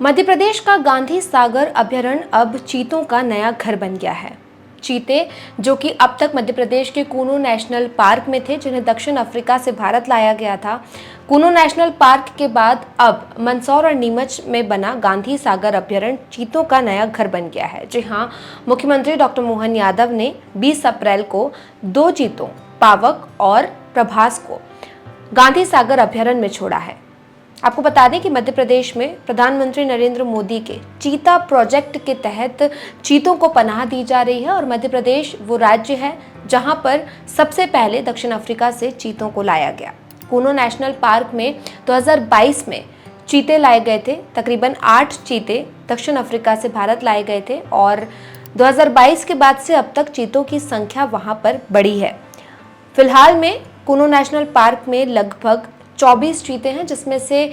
मध्य प्रदेश का गांधी सागर अभयारण्य अब चीतों का नया घर बन गया है। चीते, जो कि अब तक मध्य प्रदेश के कूनो नेशनल पार्क में थे, जिन्हें दक्षिण अफ्रीका से भारत लाया गया था। कूनो नेशनल पार्क के बाद अब मंदसौर और नीमच में बना गांधी सागर अभयारण्य चीतों का नया घर बन गया है। जी हाँ, मुख्यमंत्री डॉक्टर मोहन यादव ने 20 अप्रैल को 2 चीतों, पावक और प्रभास को गांधी सागर अभयारण्य में छोड़ा है। आपको बता दें कि मध्य प्रदेश में प्रधानमंत्री नरेंद्र मोदी के चीता प्रोजेक्ट के तहत चीतों को पनाह दी जा रही है और मध्य प्रदेश वो राज्य है जहां पर सबसे पहले दक्षिण अफ्रीका से चीतों को लाया गया। कूनो नेशनल पार्क में 2022 में चीते लाए गए थे। तकरीबन 8 चीते दक्षिण अफ्रीका से भारत लाए गए थे और 2022 के बाद से अब तक चीतों की संख्या वहां पर बढ़ी है। फिलहाल में कूनो नेशनल पार्क में लगभग 24 चीते हैं, जिसमें से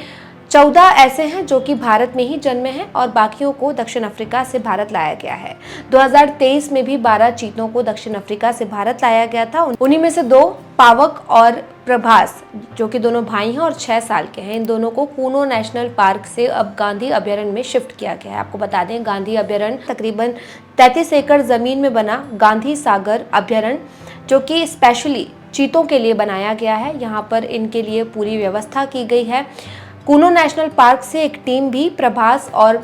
14 ऐसे हैं जो कि भारत में ही जन्मे हैं और बाकियों को दक्षिण अफ्रीका से भारत लाया गया है। 2023 में भी 12 चीतों को दक्षिण अफ्रीका से भारत लाया गया था। उन्हीं में से 2 पावक और प्रभास, जो कि दोनों भाई हैं और 6 साल के हैं, इन दोनों को कूनो नेशनल पार्क से अब गांधी अभयारण्य में शिफ्ट किया गया है। आपको बता दें, गांधी अभयारण्य तकरीबन 33 एकड़ जमीन में बना गांधी सागर अभयारण्य, जो कि स्पेशली चीतों के लिए बनाया गया है। यहाँ पर इनके लिए पूरी व्यवस्था की गई है। कूनो नेशनल पार्क से एक टीम भी प्रभास और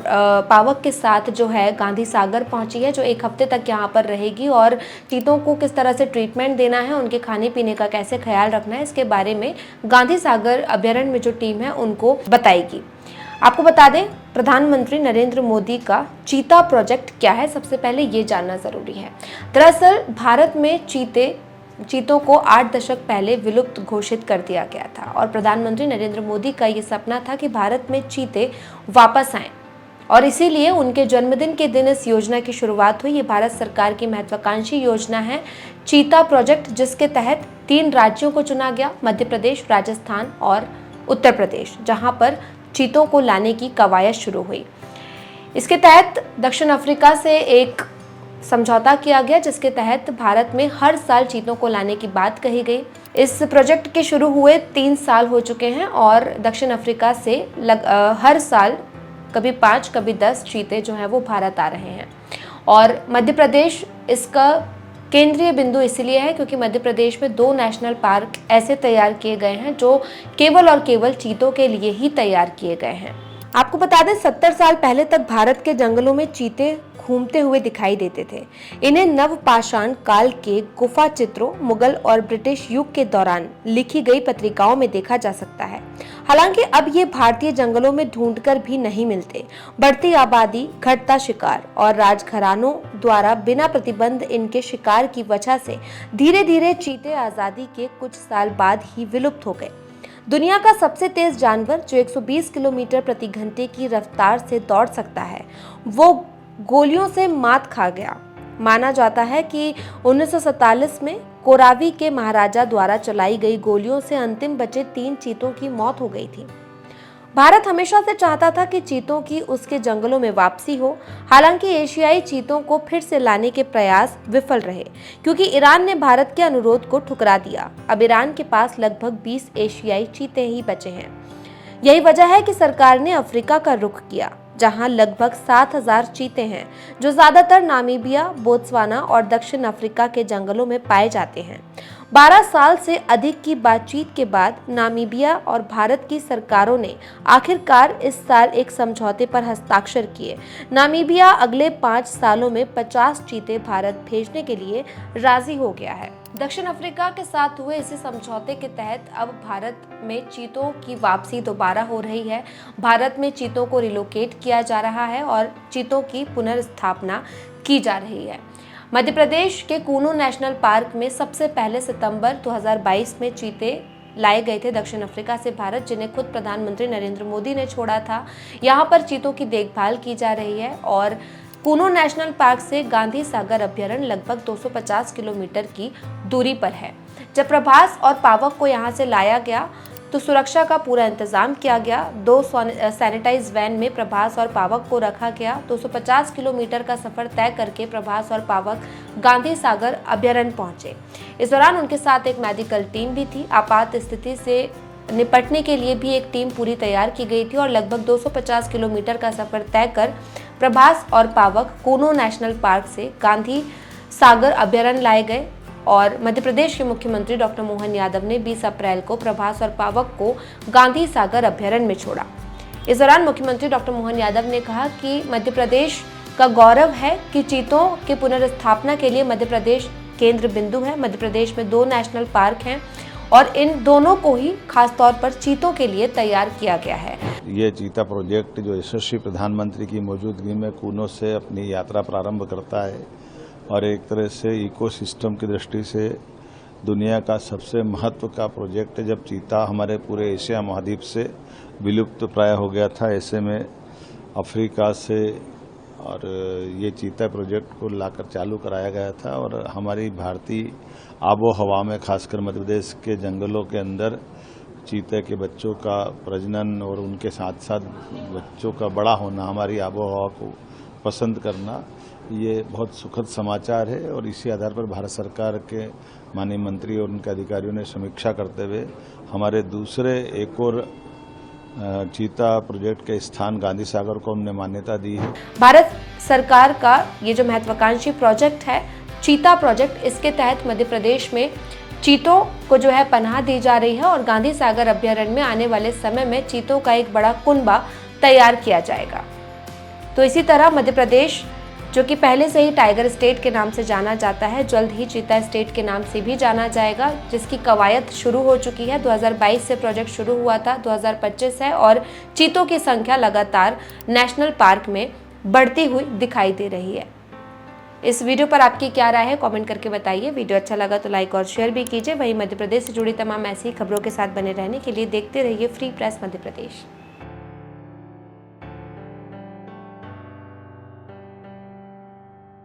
पावक के साथ जो है गांधी सागर पहुंची है, जो 1 हफ्ते तक यहाँ पर रहेगी और चीतों को किस तरह से ट्रीटमेंट देना है, उनके खाने पीने का कैसे ख्याल रखना है, इसके बारे में गांधी सागर अभयारण्य में जो टीम है उनको बताएगी। आपको बता दें, प्रधानमंत्री नरेंद्र मोदी का चीता प्रोजेक्ट क्या है, सबसे पहले ये जानना जरूरी है। दरअसल भारत में चीतों को 8 दशक पहले विलुप्त घोषित कर दिया गया था और प्रधानमंत्री नरेंद्र मोदी का ये सपना था कि भारत में चीते वापस आएं और इसीलिए उनके जन्मदिन के दिन इस योजना की शुरुआत हुई। ये भारत सरकार की महत्वाकांक्षी योजना है चीता प्रोजेक्ट, जिसके तहत 3 राज्यों को चुना गया, मध्य प्रदेश, राजस्थान और उत्तर प्रदेश, जहां पर चीतों को लाने की कवायद शुरू हुई। इसके तहत दक्षिण अफ्रीका से एक समझौता किया गया, जिसके तहत भारत में हर साल चीतों को लाने की बात कही गई। इस प्रोजेक्ट के शुरू हुए 3 साल हो चुके हैं और दक्षिण अफ्रीका से हर साल कभी 5 कभी 10 चीते जो हैं वो भारत आ रहे हैं और मध्य प्रदेश इसका केंद्रीय बिंदु इसलिए है क्योंकि मध्य प्रदेश में 2 नेशनल पार्क ऐसे तैयार किए गए हैं जो केवल और केवल चीतों के लिए ही तैयार किए गए हैं। आपको बता दें, 70 साल पहले तक भारत के जंगलों में चीते घूमते हुए दिखाई देते थे। इन्हें नवपाषाण काल के गुफा चित्रों, मुगल और ब्रिटिश युग के दौरान लिखी गई पत्रिकाओं में देखा जा सकता है। हालांकि अब ये भारतीय जंगलों में ढूंढकर भी नहीं मिलते। बढ़ती आबादी, घटता शिकार और राजघरानों द्वारा बिना प्रतिबंध इनके शिकार की वजह से धीरे धीरे चीते आजादी के कुछ साल बाद ही विलुप्त हो गए। दुनिया का सबसे तेज जानवर, जो 120 किलोमीटर प्रति घंटे की रफ्तार से दौड़ सकता है, वो गोलियों से मात खा गया। माना जाता है कि 1947 में कोरावी के महाराजा द्वारा चलाई गई गोलियों से अंतिम बचे 3 चीतों की मौत हो गई थी। भारत हमेशा से चाहता था कि चीतों की उसके जंगलों में वापसी हो। हालांकि एशियाई चीतों को फिर से लाने के प्रयास विफल रहे क्योंकि ईरान ने भारत के अनुरोध को ठुकरा दिया। अब ईरान के पास लगभग 20 एशियाई चीते ही बचे हैं। यही वजह है कि सरकार ने अफ्रीका का रुख किया, जहां लगभग 7000 चीते हैं, जो ज्यादातर नामीबिया, बोत्सवाना और दक्षिण अफ्रीका के जंगलों में पाए जाते हैं। 12 साल से अधिक की बातचीत के बाद नामीबिया और भारत की सरकारों ने आखिरकार इस साल एक समझौते पर हस्ताक्षर किए। नामीबिया अगले 5 सालों में 50 चीते भारत भेजने के लिए राजी हो गया है। दक्षिण अफ्रीका के साथ हुए इसी समझौते के तहत अब भारत में चीतों की वापसी दोबारा हो रही है। भारत में चीतों को रिलोकेट किया जा रहा है और चीतों की पुनर्स्थापना की जा रही है। मध्य प्रदेश के कूनो नेशनल पार्क में सबसे पहले सितंबर 2022 में चीते लाए गए थे दक्षिण अफ्रीका से भारत, जिन्हें खुद प्रधानमंत्री नरेंद्र मोदी ने छोड़ा था। यहाँ पर चीतों की देखभाल की जा रही है और कूनो नेशनल पार्क से गांधी सागर अभयारण्य लगभग 250 किलोमीटर की दूरी पर है। जब प्रभास और पावक को यहाँ से लाया गया तो सुरक्षा का पूरा इंतजाम किया गया। 2 सैनिटाइज वैन में प्रभास और पावक को रखा गया। 250 किलोमीटर का सफर तय करके प्रभास और पावक गांधी सागर अभयारण्य पहुंचे। इस दौरान उनके साथ एक मेडिकल टीम भी थी। आपात स्थिति से निपटने के लिए भी एक टीम पूरी तैयार की गई थी और लगभग 250 किलोमीटर का सफर तय कर प्रभास और पावक कूनो नेशनल पार्क से गांधी सागर अभ्यारण्य लाए गए और मध्य प्रदेश के मुख्यमंत्री डॉक्टर मोहन यादव ने 20 अप्रैल को प्रभास और पावक को गांधी सागर अभ्यारण्य में छोड़ा। इस दौरान मुख्यमंत्री डॉक्टर मोहन यादव ने कहा कि मध्य प्रदेश का गौरव है कि चीतों के पुनर्स्थापना के लिए मध्य प्रदेश केंद्र बिंदु है। मध्य प्रदेश में 2 नेशनल पार्क हैं और इन दोनों को ही खासतौर पर चीतों के लिए तैयार किया गया है। ये चीता प्रोजेक्ट जो यशस्वी प्रधानमंत्री की मौजूदगी में कूनो से अपनी यात्रा प्रारंभ करता है और एक तरह से इकोसिस्टम की दृष्टि से दुनिया का सबसे महत्व का प्रोजेक्ट है। जब चीता हमारे पूरे एशिया महाद्वीप से विलुप्त प्राय हो गया था, ऐसे में अफ्रीका से और ये चीता प्रोजेक्ट को लाकर चालू कराया गया था और हमारी भारतीय आबो हवा में खासकर मध्य प्रदेश के जंगलों के अंदर चीते के बच्चों का प्रजनन और उनके साथ साथ बच्चों का बड़ा होना, हमारी आबो हवा को पसंद करना, ये बहुत सुखद समाचार है। और इसी आधार पर भारत सरकार के माननीय मंत्री और उनके अधिकारियों ने समीक्षा करते हुए हमारे दूसरे एक और चीता प्रोजेक्ट के स्थान गांधी सागर को हमने मान्यता दी है। भारत सरकार का ये जो महत्वाकांक्षी प्रोजेक्ट है चीता प्रोजेक्ट, इसके तहत मध्य प्रदेश में चीतों को जो है पनाह दी जा रही है और गांधी सागर अभ्यारण्य में आने वाले समय में चीतों का एक बड़ा कुनबा तैयार किया जाएगा। तो इसी तरह मध्य प्रदेश जो कि पहले से ही टाइगर स्टेट के नाम से जाना जाता है, जल्द ही चीता स्टेट के नाम से भी जाना जाएगा, जिसकी कवायद शुरू हो चुकी है। 2022 से प्रोजेक्ट शुरू हुआ था, 2025 है और चीतों की संख्या लगातार नेशनल पार्क में बढ़ती हुई दिखाई दे रही है। इस वीडियो पर आपकी क्या राय है, कमेंट करके बताइए। वीडियो अच्छा लगा तो लाइक और शेयर भी कीजिए। वहीं मध्य प्रदेश से जुड़ी तमाम ऐसी खबरों के साथ बने रहने के लिए देखते रहिए फ्री प्रेस मध्य प्रदेश।